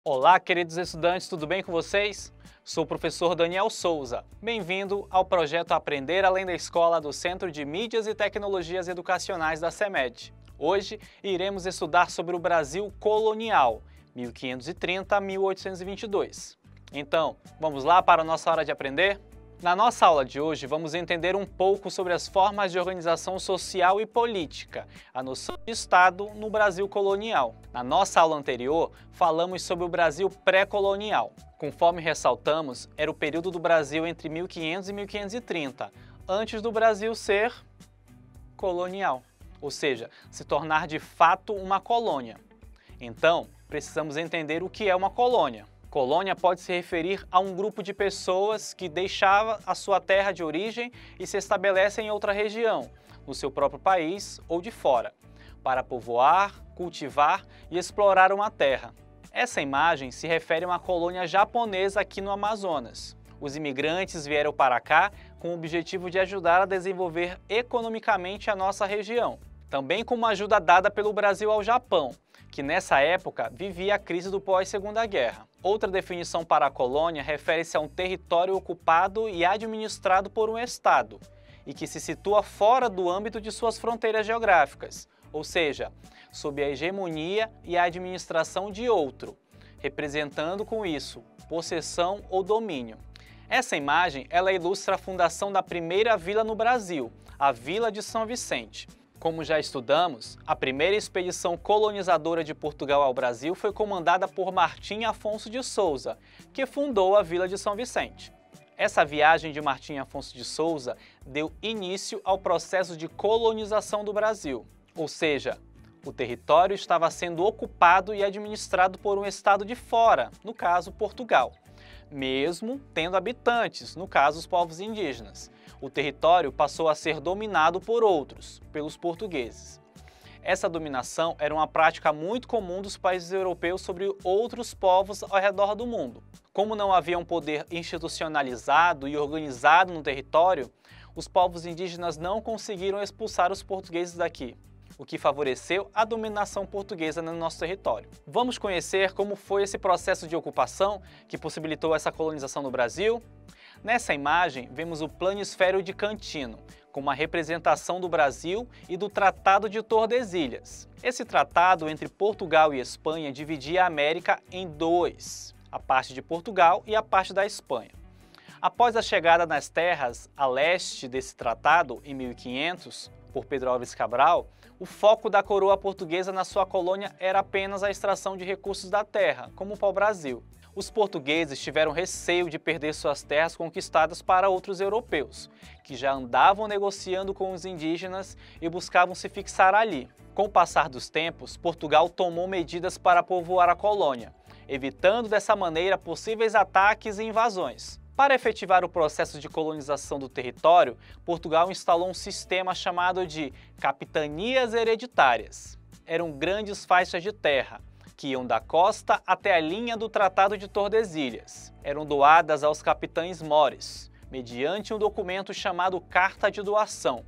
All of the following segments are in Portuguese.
Olá, queridos estudantes, tudo bem com vocês? Sou o professor Daniel Souza. Bem-vindo ao projeto Aprender Além da Escola do Centro de Mídias e Tecnologias Educacionais da CEMED. Hoje iremos estudar sobre o Brasil colonial, 1530 a 1822. Então, vamos lá para a nossa hora de aprender? Na nossa aula de hoje, vamos entender um pouco sobre as formas de organização social e política, a noção de Estado no Brasil colonial. Na nossa aula anterior, falamos sobre o Brasil pré-colonial. Conforme ressaltamos, era o período do Brasil entre 1500 e 1530, antes do Brasil ser colonial, ou seja, se tornar de fato uma colônia. Então, precisamos entender o que é uma colônia. Colônia pode se referir a um grupo de pessoas que deixava a sua terra de origem e se estabelece em outra região, no seu próprio país ou de fora, para povoar, cultivar e explorar uma terra. Essa imagem se refere a uma colônia japonesa aqui no Amazonas. Os imigrantes vieram para cá com o objetivo de ajudar a desenvolver economicamente a nossa região, também com uma ajuda dada pelo Brasil ao Japão, que nessa época vivia a crise do pós-Segunda Guerra. Outra definição para a colônia refere-se a um território ocupado e administrado por um Estado, e que se situa fora do âmbito de suas fronteiras geográficas, ou seja, sob a hegemonia e a administração de outro, representando com isso possessão ou domínio. Essa imagem ela ilustra a fundação da primeira vila no Brasil, a Vila de São Vicente. Como já estudamos, a primeira expedição colonizadora de Portugal ao Brasil foi comandada por Martim Afonso de Souza, que fundou a Vila de São Vicente. Essa viagem de Martim Afonso de Souza deu início ao processo de colonização do Brasil, ou seja, o território estava sendo ocupado e administrado por um estado de fora, no caso Portugal, mesmo tendo habitantes, no caso os povos indígenas. O território passou a ser dominado por outros, pelos portugueses. Essa dominação era uma prática muito comum dos países europeus sobre outros povos ao redor do mundo. Como não havia um poder institucionalizado e organizado no território, os povos indígenas não conseguiram expulsar os portugueses daqui, o que favoreceu a dominação portuguesa no nosso território. Vamos conhecer como foi esse processo de ocupação que possibilitou essa colonização no Brasil? Nessa imagem, vemos o Planisfério de Cantino, com uma representação do Brasil e do Tratado de Tordesilhas. Esse tratado entre Portugal e Espanha dividia a América em dois, a parte de Portugal e a parte da Espanha. Após a chegada nas terras a leste desse tratado, em 1500, por Pedro Álvares Cabral, o foco da coroa portuguesa na sua colônia era apenas a extração de recursos da terra, como o pau-brasil. Os portugueses tiveram receio de perder suas terras conquistadas para outros europeus, que já andavam negociando com os indígenas e buscavam se fixar ali. Com o passar dos tempos, Portugal tomou medidas para povoar a colônia, evitando dessa maneira possíveis ataques e invasões. Para efetivar o processo de colonização do território, Portugal instalou um sistema chamado de capitanias hereditárias. Eram grandes faixas de terra, que iam da costa até a linha do Tratado de Tordesilhas. Eram doadas aos capitães-mores, mediante um documento chamado Carta de Doação.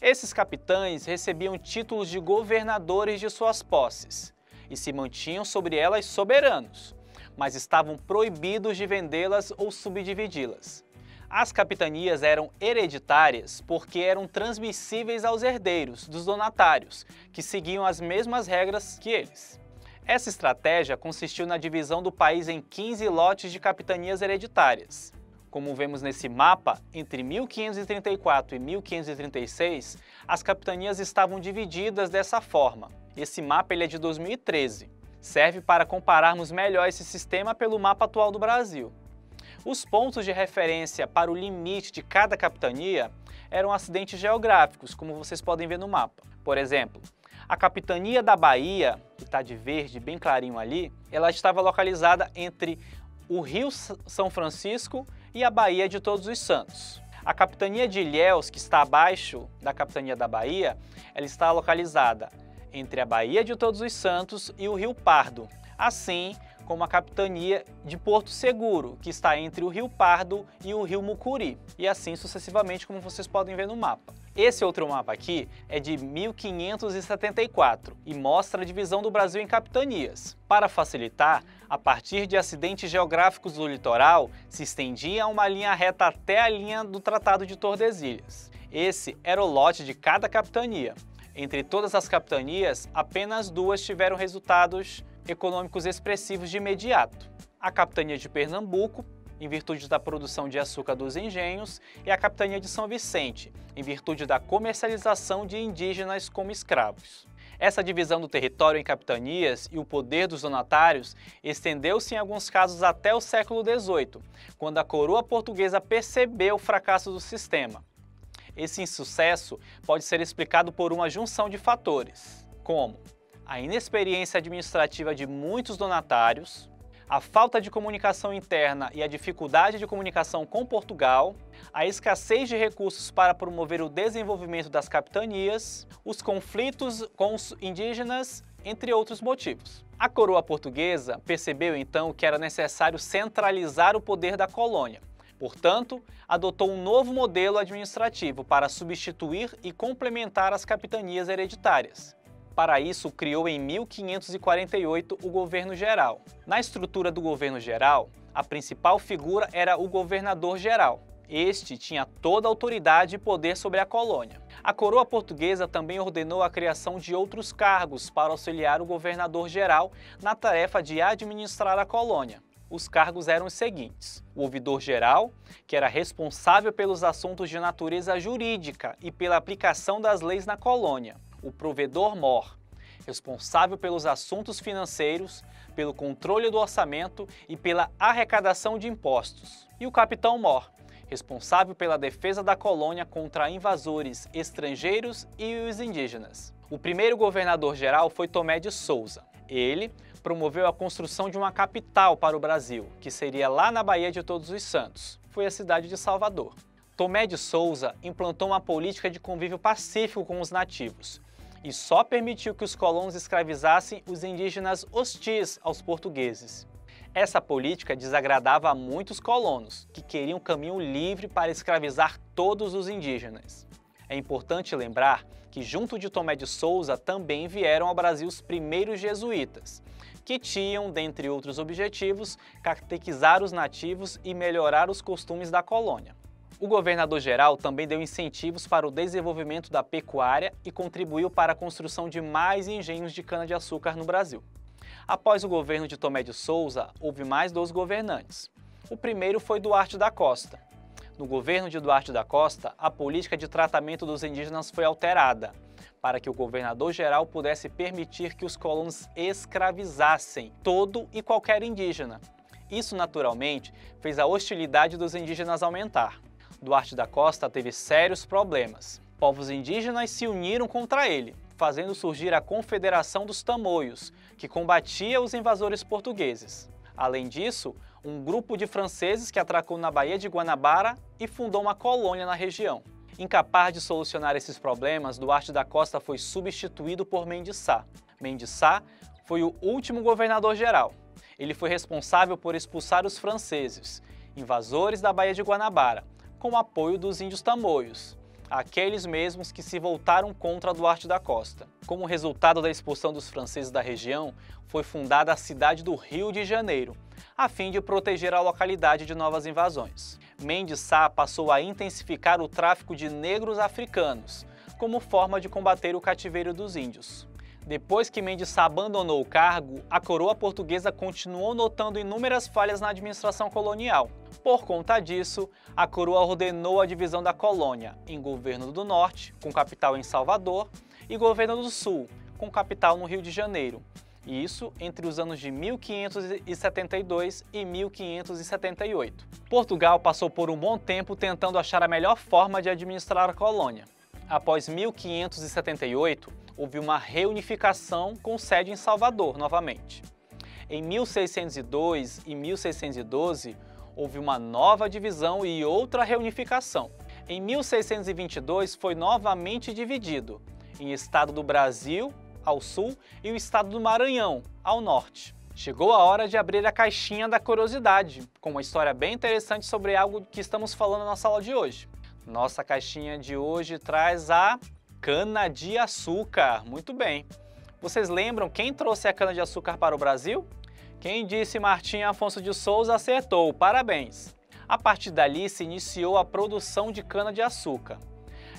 Esses capitães recebiam títulos de governadores de suas posses e se mantinham sobre elas soberanos, mas estavam proibidos de vendê-las ou subdividi-las. As capitanias eram hereditárias porque eram transmissíveis aos herdeiros dos donatários, que seguiam as mesmas regras que eles. Essa estratégia consistiu na divisão do país em 15 lotes de capitanias hereditárias. Como vemos nesse mapa, entre 1534 e 1536, as capitanias estavam divididas dessa forma. Esse mapa é de 2013. Serve para compararmos melhor esse sistema pelo mapa atual do Brasil. Os pontos de referência para o limite de cada capitania eram acidentes geográficos, como vocês podem ver no mapa. Por exemplo, a capitania da Bahia, que está de verde bem clarinho ali, ela estava localizada entre o Rio São Francisco e a Baía de Todos os Santos. A capitania de Ilhéus, que está abaixo da capitania da Bahia, ela está localizada entre a Baía de Todos os Santos e o Rio Pardo, assim como a capitania de Porto Seguro, que está entre o Rio Pardo e o Rio Mucuri, e assim sucessivamente, como vocês podem ver no mapa. Esse outro mapa aqui é de 1574 e mostra a divisão do Brasil em capitanias. Para facilitar, a partir de acidentes geográficos do litoral, se estendia uma linha reta até a linha do Tratado de Tordesilhas. Esse era o lote de cada capitania. Entre todas as capitanias, apenas 2 tiveram resultados econômicos expressivos de imediato. A capitania de Pernambuco, em virtude da produção de açúcar dos engenhos, e a capitania de São Vicente, em virtude da comercialização de indígenas como escravos. Essa divisão do território em capitanias e o poder dos donatários estendeu-se em alguns casos até o século XVIII, quando a coroa portuguesa percebeu o fracasso do sistema. Esse insucesso pode ser explicado por uma junção de fatores, como a inexperiência administrativa de muitos donatários, a falta de comunicação interna e a dificuldade de comunicação com Portugal, a escassez de recursos para promover o desenvolvimento das capitanias, os conflitos com os indígenas, entre outros motivos. A coroa portuguesa percebeu então que era necessário centralizar o poder da colônia. Portanto, adotou um novo modelo administrativo para substituir e complementar as capitanias hereditárias. Para isso, criou em 1548 o Governo Geral. Na estrutura do Governo Geral, a principal figura era o Governador-Geral. Este tinha toda a autoridade e poder sobre a colônia. A coroa portuguesa também ordenou a criação de outros cargos para auxiliar o Governador-Geral na tarefa de administrar a colônia. Os cargos eram os seguintes: o ouvidor-geral, que era responsável pelos assuntos de natureza jurídica e pela aplicação das leis na colônia; o provedor-mor, responsável pelos assuntos financeiros, pelo controle do orçamento e pela arrecadação de impostos; e o capitão-mor, responsável pela defesa da colônia contra invasores estrangeiros e os indígenas. O primeiro governador-geral foi Tomé de Souza. Ele promoveu a construção de uma capital para o Brasil, que seria lá na Baía de Todos os Santos. Foi a cidade de Salvador. Tomé de Souza implantou uma política de convívio pacífico com os nativos e só permitiu que os colonos escravizassem os indígenas hostis aos portugueses. Essa política desagradava a muitos colonos, que queriam um caminho livre para escravizar todos os indígenas. É importante lembrar que junto de Tomé de Souza também vieram ao Brasil os primeiros jesuítas, que tinham, dentre outros objetivos, catequizar os nativos e melhorar os costumes da colônia. O governador-geral também deu incentivos para o desenvolvimento da pecuária e contribuiu para a construção de mais engenhos de cana-de-açúcar no Brasil. Após o governo de Tomé de Souza, houve mais 2 governantes. O primeiro foi Duarte da Costa. No governo de Duarte da Costa, a política de tratamento dos indígenas foi alterada, para que o governador-geral pudesse permitir que os colonos escravizassem todo e qualquer indígena. Isso, naturalmente, fez a hostilidade dos indígenas aumentar. Duarte da Costa teve sérios problemas. Povos indígenas se uniram contra ele, fazendo surgir a Confederação dos Tamoios, que combatia os invasores portugueses. Além disso, um grupo de franceses que atracou na Baía de Guanabara e fundou uma colônia na região. Incapaz de solucionar esses problemas, Duarte da Costa foi substituído por Mendes Sá. Mendes Sá foi o último governador-geral. Ele foi responsável por expulsar os franceses, invasores da Baía de Guanabara, com o apoio dos índios tamoios, aqueles mesmos que se voltaram contra Duarte da Costa. Como resultado da expulsão dos franceses da região, foi fundada a cidade do Rio de Janeiro, a fim de proteger a localidade de novas invasões. Mendes Sá passou a intensificar o tráfico de negros africanos, como forma de combater o cativeiro dos índios. Depois que Mendes Sá abandonou o cargo, a coroa portuguesa continuou notando inúmeras falhas na administração colonial. Por conta disso, a coroa ordenou a divisão da colônia em Governo do Norte, com capital em Salvador, e Governo do Sul, com capital no Rio de Janeiro. Isso entre os anos de 1572 e 1578. Portugal passou por um bom tempo tentando achar a melhor forma de administrar a colônia. Após 1578, houve uma reunificação com sede em Salvador novamente. Em 1602 e 1612, houve uma nova divisão e outra reunificação. Em 1622, foi novamente dividido em Estado do Brasil, ao sul, e o Estado do Maranhão, ao norte. Chegou a hora de abrir a caixinha da curiosidade, com uma história bem interessante sobre algo que estamos falando na sala de hoje. Nossa caixinha de hoje traz a cana-de-açúcar. Muito bem. Vocês lembram quem trouxe a cana-de-açúcar para o Brasil? Quem disse Martim Afonso de Souza acertou. Parabéns! A partir dali se iniciou a produção de cana-de-açúcar.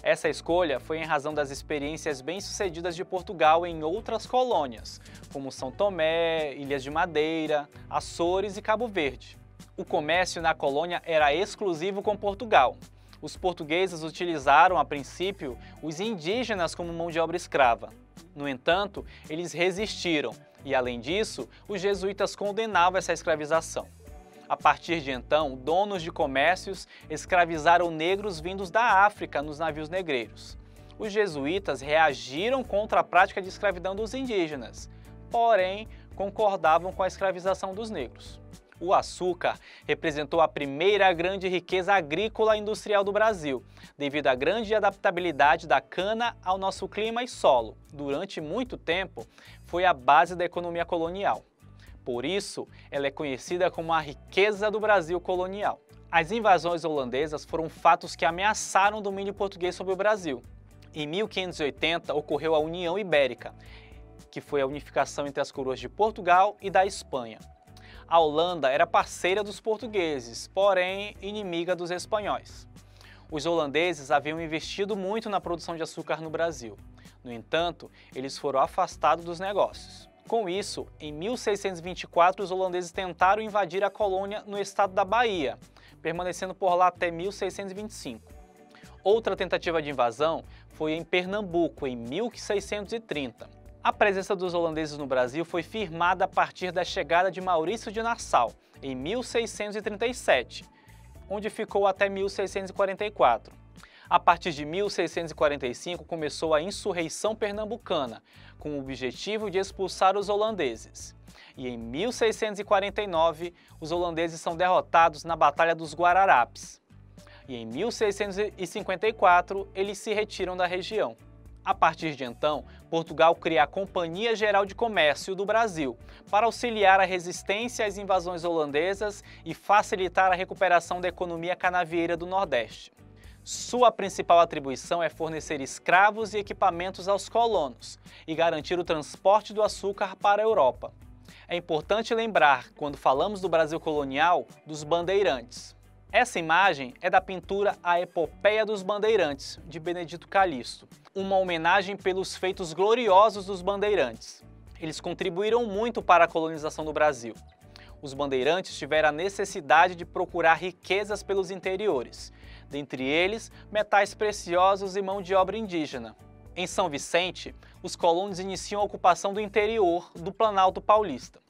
Essa escolha foi em razão das experiências bem-sucedidas de Portugal em outras colônias, como São Tomé, Ilhas de Madeira, Açores e Cabo Verde. O comércio na colônia era exclusivo com Portugal. Os portugueses utilizaram, a princípio, os indígenas como mão de obra escrava. No entanto, eles resistiram e, além disso, os jesuítas condenavam essa escravização. A partir de então, donos de comércios escravizaram negros vindos da África nos navios negreiros. Os jesuítas reagiram contra a prática de escravidão dos indígenas, porém concordavam com a escravização dos negros. O açúcar representou a primeira grande riqueza agrícola e industrial do Brasil, devido à grande adaptabilidade da cana ao nosso clima e solo. Durante muito tempo, foi a base da economia colonial. Por isso, ela é conhecida como a riqueza do Brasil colonial. As invasões holandesas foram fatos que ameaçaram o domínio português sobre o Brasil. Em 1580, ocorreu a União Ibérica, que foi a unificação entre as coroas de Portugal e da Espanha. A Holanda era parceira dos portugueses, porém inimiga dos espanhóis. Os holandeses haviam investido muito na produção de açúcar no Brasil. No entanto, eles foram afastados dos negócios. Com isso, em 1624, os holandeses tentaram invadir a colônia no estado da Bahia, permanecendo por lá até 1625. Outra tentativa de invasão foi em Pernambuco, em 1630. A presença dos holandeses no Brasil foi firmada a partir da chegada de Maurício de Nassau, em 1637, onde ficou até 1644. A partir de 1645 começou a insurreição pernambucana, com o objetivo de expulsar os holandeses. E em 1649, os holandeses são derrotados na Batalha dos Guararapes. E em 1654, eles se retiram da região. A partir de então, Portugal cria a Companhia Geral de Comércio do Brasil para auxiliar a resistência às invasões holandesas e facilitar a recuperação da economia canavieira do Nordeste. Sua principal atribuição é fornecer escravos e equipamentos aos colonos e garantir o transporte do açúcar para a Europa. É importante lembrar, quando falamos do Brasil colonial, dos bandeirantes. Essa imagem é da pintura A Epopeia dos Bandeirantes, de Benedito Calixto, uma homenagem pelos feitos gloriosos dos bandeirantes. Eles contribuíram muito para a colonização do Brasil. Os bandeirantes tiveram a necessidade de procurar riquezas pelos interiores, dentre eles metais preciosos e mão de obra indígena. Em São Vicente, os colonos iniciam a ocupação do interior do Planalto Paulista.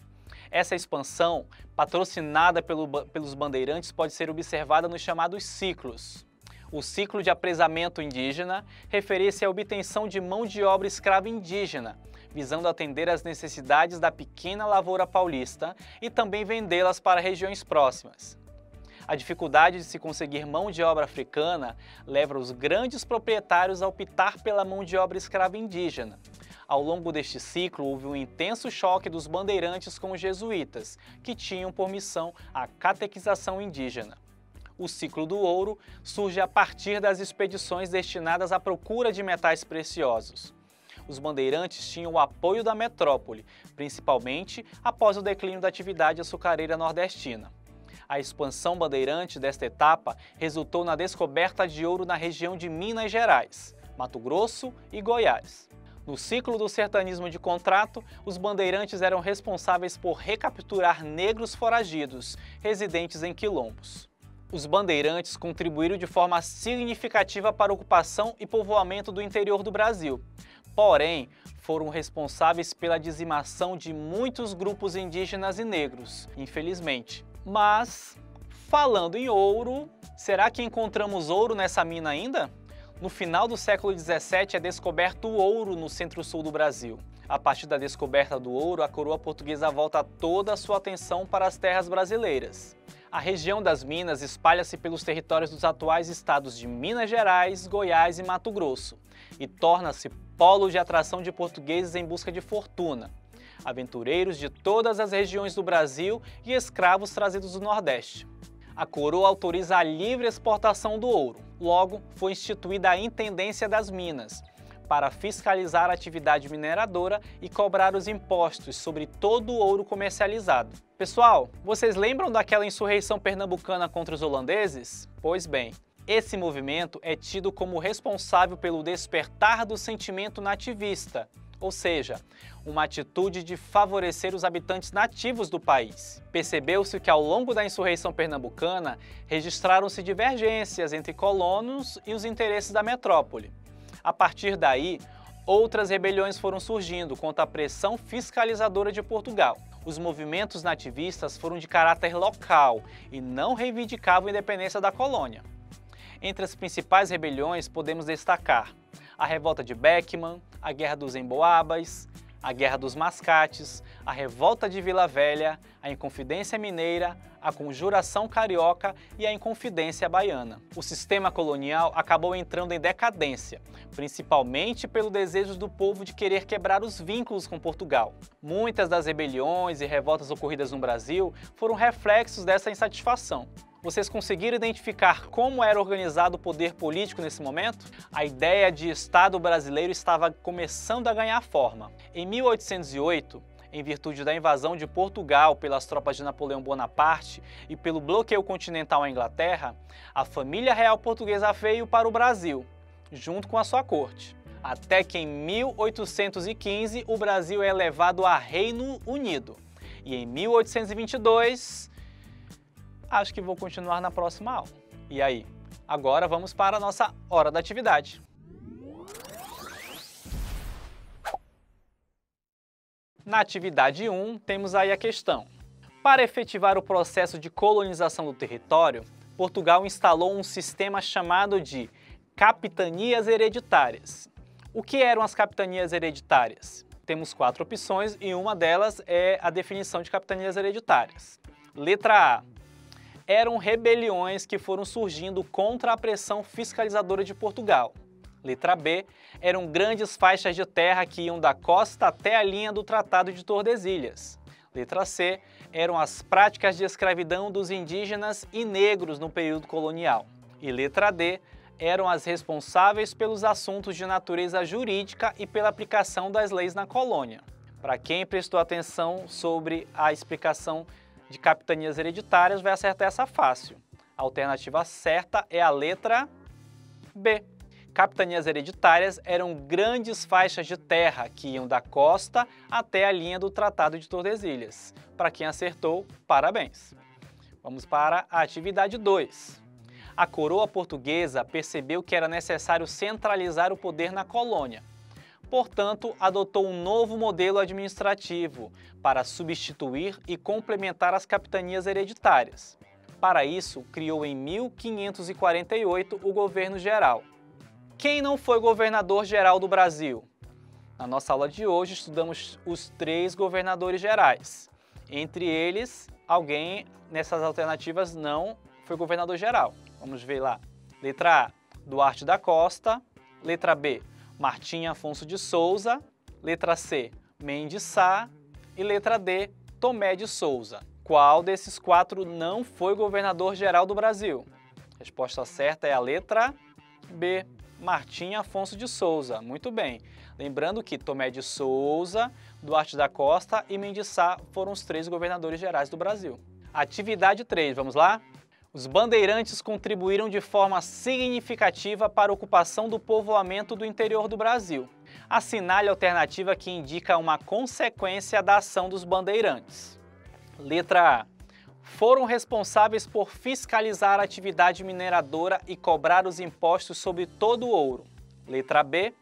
Essa expansão, patrocinada pelos bandeirantes, pode ser observada nos chamados ciclos. O ciclo de apresamento indígena refere-se à obtenção de mão de obra escrava indígena, visando atender às necessidades da pequena lavoura paulista e também vendê-las para regiões próximas. A dificuldade de se conseguir mão de obra africana leva os grandes proprietários a optar pela mão de obra escrava indígena. Ao longo deste ciclo, houve um intenso choque dos bandeirantes com os jesuítas, que tinham por missão a catequização indígena. O ciclo do ouro surge a partir das expedições destinadas à procura de metais preciosos. Os bandeirantes tinham o apoio da metrópole, principalmente após o declínio da atividade açucareira nordestina. A expansão bandeirante desta etapa resultou na descoberta de ouro na região de Minas Gerais, Mato Grosso e Goiás. No ciclo do sertanismo de contrato, os bandeirantes eram responsáveis por recapturar negros foragidos, residentes em quilombos. Os bandeirantes contribuíram de forma significativa para a ocupação e povoamento do interior do Brasil. Porém, foram responsáveis pela dizimação de muitos grupos indígenas e negros, infelizmente. Mas, falando em ouro, será que encontramos ouro nessa mina ainda? No final do século XVII é descoberto o ouro no centro-sul do Brasil. A partir da descoberta do ouro, a coroa portuguesa volta toda a sua atenção para as terras brasileiras. A região das minas espalha-se pelos territórios dos atuais estados de Minas Gerais, Goiás e Mato Grosso e torna-se polo de atração de portugueses em busca de fortuna, aventureiros de todas as regiões do Brasil e escravos trazidos do Nordeste. A coroa autoriza a livre exportação do ouro. Logo, foi instituída a Intendência das Minas, para fiscalizar a atividade mineradora e cobrar os impostos sobre todo o ouro comercializado. Pessoal, vocês lembram daquela insurreição pernambucana contra os holandeses? Pois bem, esse movimento é tido como responsável pelo despertar do sentimento nativista, ou seja, uma atitude de favorecer os habitantes nativos do país. Percebeu-se que ao longo da insurreição pernambucana registraram-se divergências entre colonos e os interesses da metrópole. A partir daí, outras rebeliões foram surgindo contra a pressão fiscalizadora de Portugal. Os movimentos nativistas foram de caráter local e não reivindicavam a independência da colônia. Entre as principais rebeliões podemos destacar a Revolta de Beckman, a Guerra dos Emboabas, a Guerra dos Mascates, a Revolta de Vila Velha, a Inconfidência Mineira, a Conjuração Carioca e a Inconfidência Baiana. O sistema colonial acabou entrando em decadência, principalmente pelo desejo do povo de querer quebrar os vínculos com Portugal. Muitas das rebeliões e revoltas ocorridas no Brasil foram reflexos dessa insatisfação. Vocês conseguiram identificar como era organizado o poder político nesse momento? A ideia de Estado brasileiro estava começando a ganhar forma. Em 1808, em virtude da invasão de Portugal pelas tropas de Napoleão Bonaparte e pelo bloqueio continental à Inglaterra, a família real portuguesa veio para o Brasil, junto com a sua corte. Até que em 1815 o Brasil é elevado a Reino Unido. E em 1822... acho que vou continuar na próxima aula. E aí? Agora vamos para a nossa hora da atividade. Na atividade 1, temos aí a questão. Para efetivar o processo de colonização do território, Portugal instalou um sistema chamado de capitanias hereditárias. O que eram as capitanias hereditárias? Temos 4 opções e uma delas é a definição de capitanias hereditárias. Letra A. Eram rebeliões que foram surgindo contra a pressão fiscalizadora de Portugal. Letra B. Eram grandes faixas de terra que iam da costa até a linha do Tratado de Tordesilhas. Letra C. Eram as práticas de escravidão dos indígenas e negros no período colonial. E letra D. Eram as responsáveis pelos assuntos de natureza jurídica e pela aplicação das leis na colônia. Para quem prestou atenção sobre a explicação de capitanias hereditárias, vai acertar essa fácil. A alternativa certa é a letra B. Capitanias hereditárias eram grandes faixas de terra que iam da costa até a linha do Tratado de Tordesilhas. Para quem acertou, parabéns! Vamos para a atividade 2. A coroa portuguesa percebeu que era necessário centralizar o poder na colônia. Portanto, adotou um novo modelo administrativo para substituir e complementar as capitanias hereditárias. Para isso, criou em 1548 o governo geral. Quem não foi governador geral do Brasil? Na nossa aula de hoje, estudamos os 3 governadores gerais. Entre eles, alguém nessas alternativas não foi governador geral. Vamos ver lá. Letra A, Duarte da Costa. Letra B, Martim Afonso de Souza. Letra C, Mendes Sá. E letra D, Tomé de Souza. Qual desses 4 não foi governador geral do Brasil? A resposta certa é a letra B, Martim Afonso de Souza. Muito bem. Lembrando que Tomé de Souza, Duarte da Costa e Mendes Sá foram os 3 governadores gerais do Brasil. Atividade 3, vamos lá? Os bandeirantes contribuíram de forma significativa para a ocupação do povoamento do interior do Brasil. Assinale a alternativa que indica uma consequência da ação dos bandeirantes. Letra A. Foram responsáveis por fiscalizar a atividade mineradora e cobrar os impostos sobre todo o ouro. Letra B.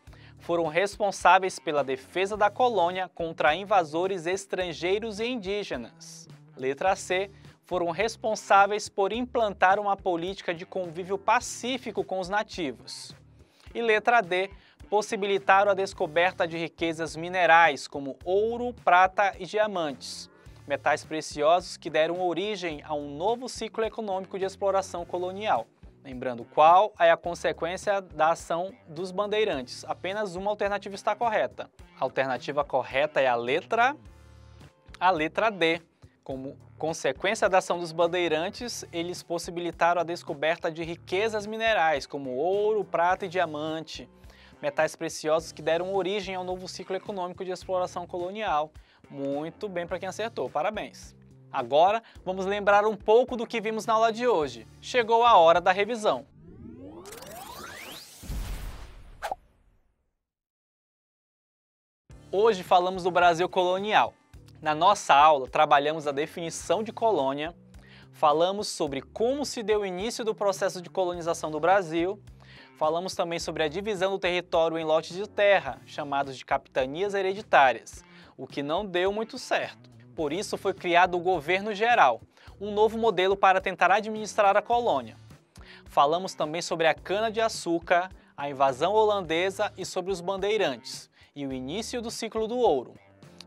Foram responsáveis pela defesa da colônia contra invasores estrangeiros e indígenas. Letra C. Foram responsáveis por implantar uma política de convívio pacífico com os nativos. E letra D. Possibilitaram a descoberta de riquezas minerais como ouro, prata e diamantes, metais preciosos que deram origem a um novo ciclo econômico de exploração colonial. Lembrando qual é a consequência da ação dos bandeirantes. Apenas uma alternativa está correta. A alternativa correta é a letra D. Como consequência da ação dos bandeirantes, eles possibilitaram a descoberta de riquezas minerais como ouro, prata e diamante, metais preciosos que deram origem ao novo ciclo econômico de exploração colonial. Muito bem para quem acertou, parabéns! Agora, vamos lembrar um pouco do que vimos na aula de hoje. Chegou a hora da revisão. Hoje falamos do Brasil colonial. Na nossa aula, trabalhamos a definição de colônia, falamos sobre como se deu o início do processo de colonização do Brasil, falamos também sobre a divisão do território em lotes de terra, chamados de capitanias hereditárias, o que não deu muito certo. Por isso foi criado o governo geral, um novo modelo para tentar administrar a colônia. Falamos também sobre a cana-de-açúcar, a invasão holandesa e sobre os bandeirantes, e o início do ciclo do ouro.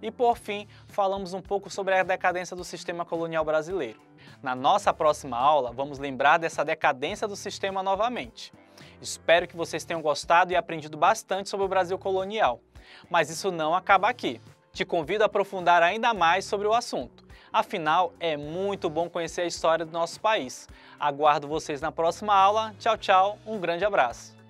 E por fim, falamos um pouco sobre a decadência do sistema colonial brasileiro. Na nossa próxima aula, vamos lembrar dessa decadência do sistema novamente. Espero que vocês tenham gostado e aprendido bastante sobre o Brasil colonial. Mas isso não acaba aqui. Te convido a aprofundar ainda mais sobre o assunto. Afinal, é muito bom conhecer a história do nosso país. Aguardo vocês na próxima aula. Tchau, tchau, um grande abraço.